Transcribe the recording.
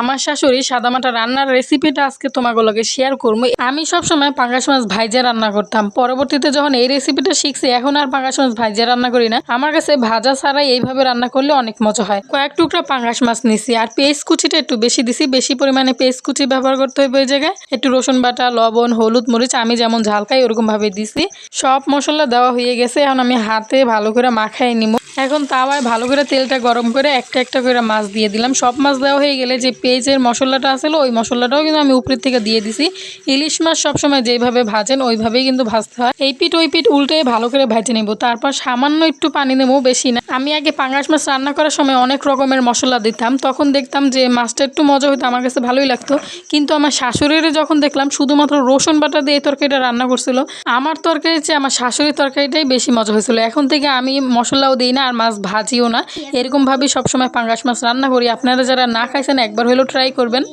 আমার শাশুড়ি সাদামাটা রান্নার রেসিপিটা আজকে তোমাকে লগে শেয়ার করবো। আমি সবসময় পাঙ্গাস মাছ ভাইজা রান্না করতাম, পরবর্তীতে যখন এই রেসিপিটা শিখছি এখন আর পাঙ্গাস মাছ ভাইজা রান্না করি না। আমার কাছে ভাজা ছাড়াই এইভাবে রান্না করলে অনেক মজা হয়। কয়েক টুকরা পাঙ্গাস মাছ নিছি আর পেঁয়াজ কুচিটা একটু বেশি দিছি, বেশি পরিমাণে পেঁয়াজ কুচি ব্যবহার করতে হবে। ওই জায়গায় একটু রসুন বাটা, লবণ, হলুদ, মরিচ আমি যেমন ঝাল খাই ওরকম ভাবে দিছি। সব মশলা দেওয়া হয়ে গেছে, এখন আমি হাতে ভালো করে মাখাই নিব। এখন তাওয়ায় ভালো করে তেলটা গরম করে একটা একটা করে মাছ দিয়ে দিলাম। সব মাছ দেওয়া হয়ে গেলে যে পেঁয়াজের মশলাটা আসলে ওই মশলাটাও কিন্তু আমি উপরের থেকে দিয়ে দিছি। ইলিশ মাছ সবসময় যেভাবে ভাজেন ওইভাবেই কিন্তু ভাজতে হয়। এই পিঠ ওই পিঠ উল্টে ভালো করে ভেজে নেব, তারপর সামান্য একটু পানি নেবো, বেশি না। আমি আগে পাঙ্গাস মাছ রান্না করার সময় অনেক রকমের মশলা দিতাম, তখন দেখতাম যে মাছটা একটু মজা হতো, আমার কাছে ভালোই লাগতো। কিন্তু আমার শাশুড়ির যখন দেখলাম শুধুমাত্র রসুন বাটা দিয়ে এই তরকারিটা রান্না করছিল, আমার তরকারির চেয়ে আমার শাশুড়ির তরকারিটাই বেশি মজা হয়েছিল। এখন থেকে আমি মশলাও দিই না আর মাছ ভাজিও না, এরকমভাবেই সবসময় পাঙ্গাস মাছ রান্না করি। আপনারা যারা না খাইছেন একবার হলেও ট্রাই করবেন।